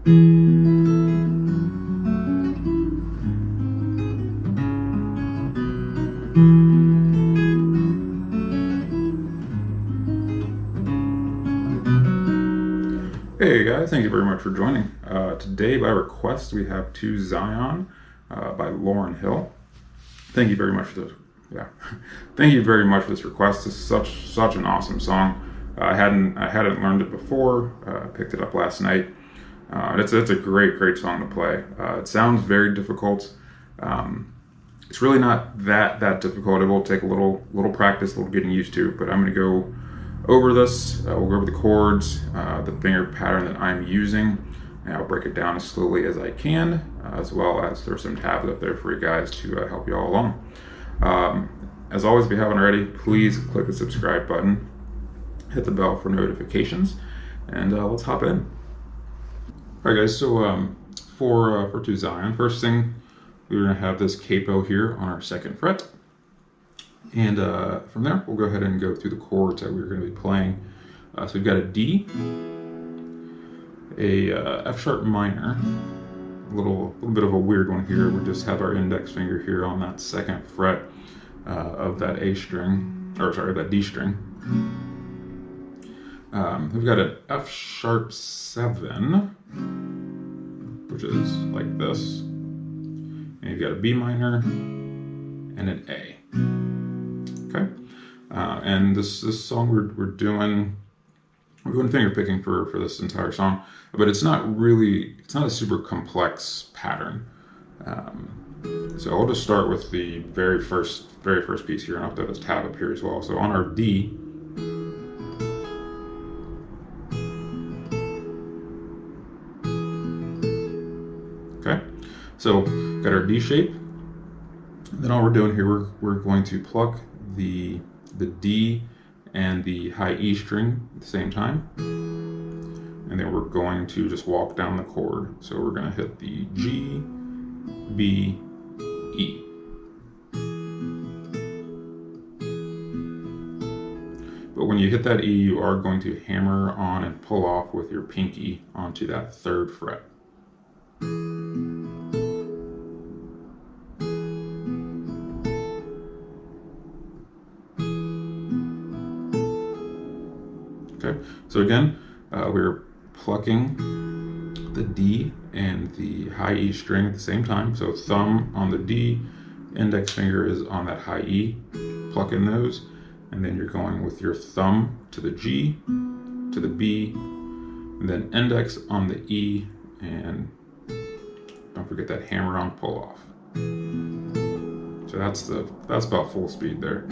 Hey guys, thank you very much for joining. Today by request we have To Zion by Lauryn Hill. Thank you very much for this. Thank you very much for this request. This is such an awesome song. I hadn't learned it before. I picked it up last night. It's a great song to play. It sounds very difficult. It's really not that difficult. It will take a little practice, a little getting used to. But I'm going to go over this. We'll go over the chords, the finger pattern that I'm using, and I'll break it down as slowly as I can, as well as there's some tabs up there for you guys to help you all along. As always, if you haven't already, please click the subscribe button, hit the bell for notifications, and let's hop in. All right, guys. So for To Zion, first thing, we're going to have this capo here on our 2nd fret. And from there, we'll go ahead and go through the chords that we're going to be playing. So we've got a D, a F sharp minor, a little bit of a weird one here. We just have our index finger here on that 2nd fret of that A string, or sorry, that D string. We've got an F sharp 7, which is like this. And you've got a B minor and an A. Okay, and this song we're doing finger picking for this entire song, but it's not a super complex pattern. So I'll just start with the very first piece here, and I'll put this tab up here as well. So on our D, okay, so got our D shape. Then all we're doing here, we're going to pluck the D and the high E string at the same time, and then we're going to just walk down the chord. So we're going to hit the G, B, E. But when you hit that E, you are going to hammer on and pull off with your pinky onto that 3rd fret. Okay, so again, we're plucking the D and the high E string at the same time. So thumb on the D, index finger is on that high E, plucking those, and then you're going with your thumb to the G, to the B, and then index on the E, and don't forget that hammer on pull off. So that's about full speed there.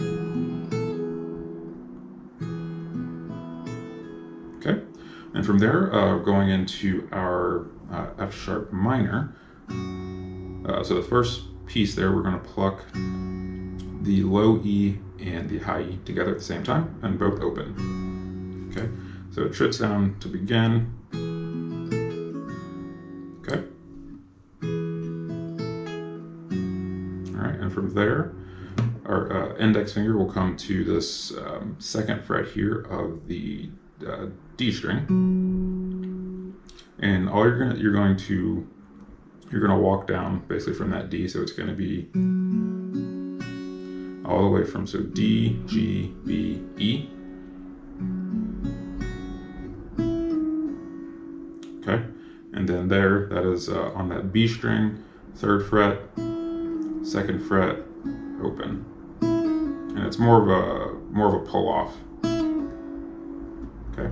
Okay, and from there, going into our F sharp minor. So the first piece there, we're going to pluck the low E and the high E together at the same time, and both open. Okay, so it trips down to begin. Okay. All right, and from there, our index finger will come to this 2nd fret here of the D string, and all you're going to walk down basically from that D. So it's going to be all the way from D, G, B, E. Okay, and then that is on that B string, 3rd fret, 2nd fret, open, and it's more of a pull off. Okay.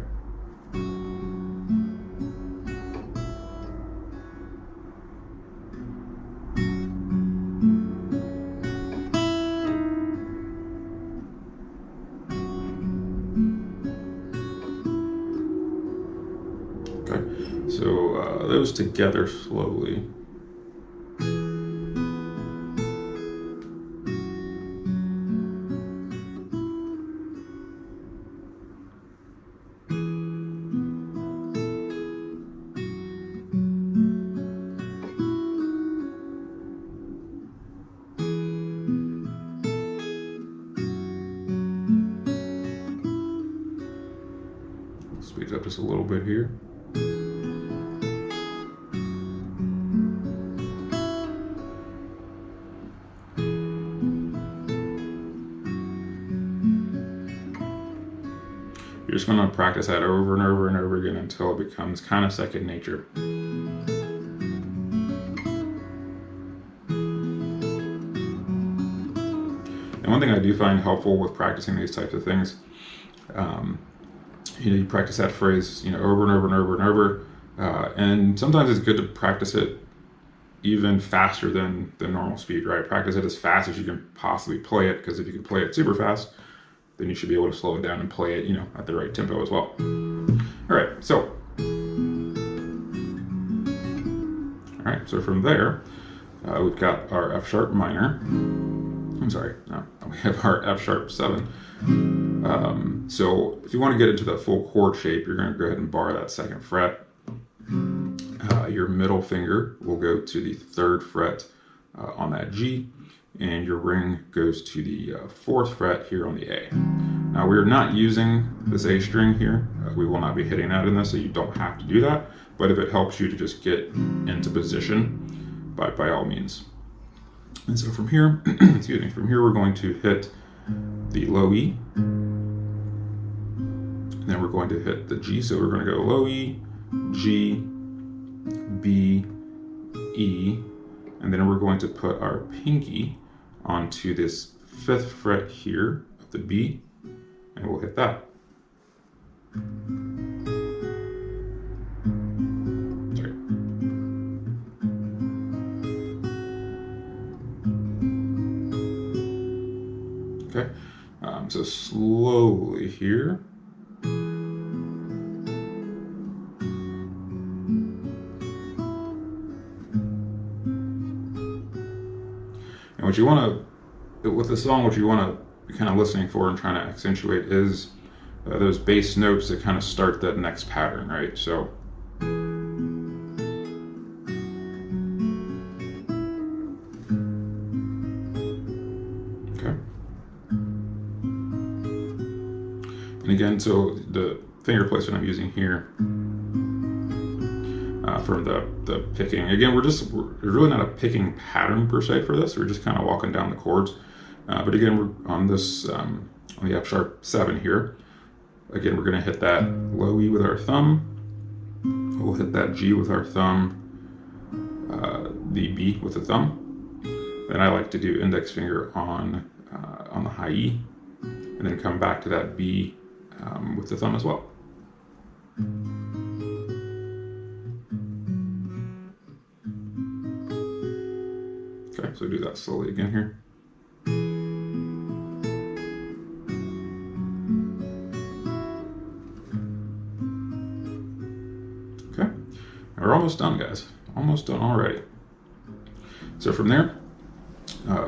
Okay. So those together slowly. Speed up just a little bit here. just going to practice that over and over and over again until it becomes kind of second nature. And one thing I do find helpful with practicing these types of things, you practice that phrase, over and over and over and over, and sometimes it's good to practice it even faster than the normal speed, right? Practice it as fast as you can possibly play it, because if you can play it super fast, then you should be able to slow it down and play it, at the right tempo as well. All right, so from there, we've got our F sharp minor. I'm sorry, no, we have our F sharp 7. So if you want to get into the full chord shape, you're going to go ahead and bar that 2nd fret. Your middle finger will go to the 3rd fret on that G, and your ring goes to the 4th fret here on the A. Now we're not using this A string here. We will not be hitting that in this, so you don't have to do that. But if it helps you to just get into position, by all means. And so from here, excuse me, from here we're going to hit the low E, and then we're going to hit the G. So we're going to go low E, G, B, E, and then we're going to put our pinky onto this 5th fret here of the B, and we'll hit that. Okay, so slowly here. And what you want to, with the song, what you want to be kind of listening for and trying to accentuate is those bass notes that kind of start that next pattern, right? So and again, so the finger placement I'm using here for the picking, again, we're really not a picking pattern per se for this. We're just kind of walking down the chords. But again, we're on this, on the F sharp 7 here. Again, we're going to hit that low E with our thumb. We'll hit that G with our thumb, the B with the thumb. Then I like to do index finger on the high E, and then come back to that B with the thumb as well. Okay, so do that slowly again here. Okay, and we're almost done, guys. Almost done already. So from there,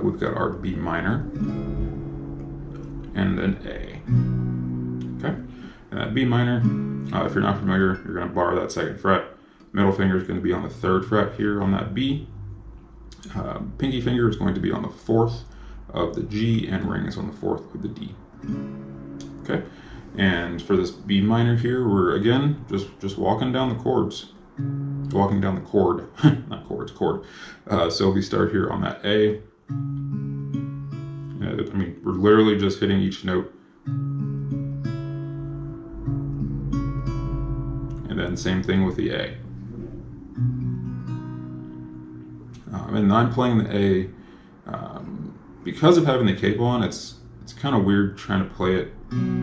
we've got our B minor and an A. Okay, and that B minor, if you're not familiar, you're going to bar that 2nd fret. Middle finger is going to be on the 3rd fret here on that B. Pinky finger is going to be on the 4th of the G, and ring is on the 4th of the D. Okay, and for this B minor here, we're again just walking down the chords, walking down the chord, not chords, chord. So we start here on that A. I mean, we're literally just hitting each note, and then same thing with the A. And I'm playing the A because of having the capo on. It's kind of weird trying to play it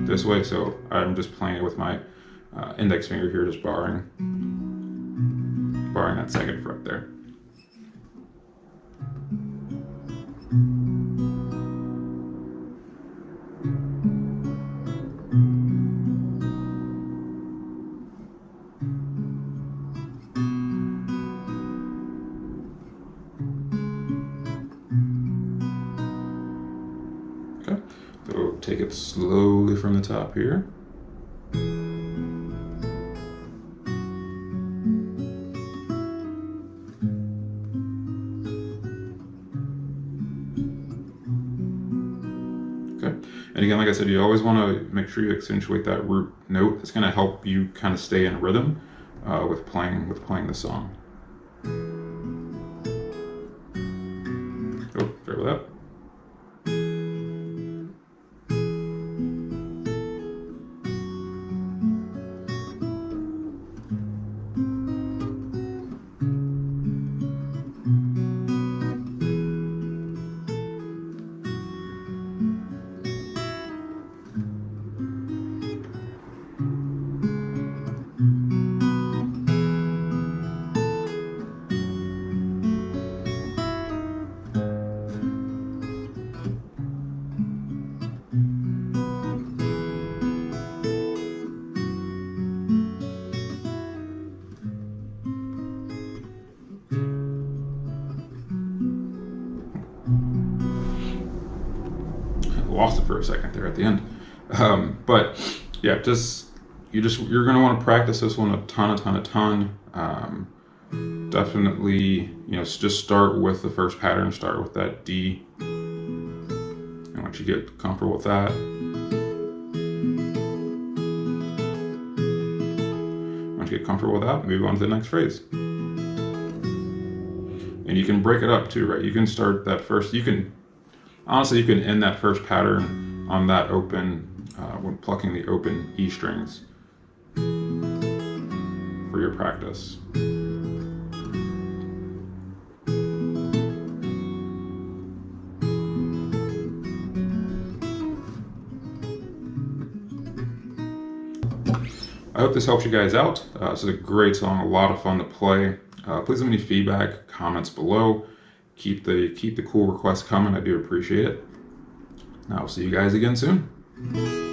this way, so I'm just playing it with my index finger here, just barring that 2nd fret there. Okay, so take it slowly from the top here. Okay, and again, like I said, you always want to make sure you accentuate that root note. It's going to help you kind of stay in rhythm with playing the song. Oh, sorry about that. lost it for a second there at the end. But yeah, you're going to want to practice this one a ton. Definitely, just start with the first pattern. Start with that D. And once you get comfortable with that, move on to the next phrase. And you can break it up too, right? You can start that first. You can end that first pattern on that open when plucking the open E strings for your practice. I hope this helps you guys out. This is a great song, a lot of fun to play. Please leave any feedback, comments below. Keep the cool requests coming. I do appreciate it. I'll see you guys again soon.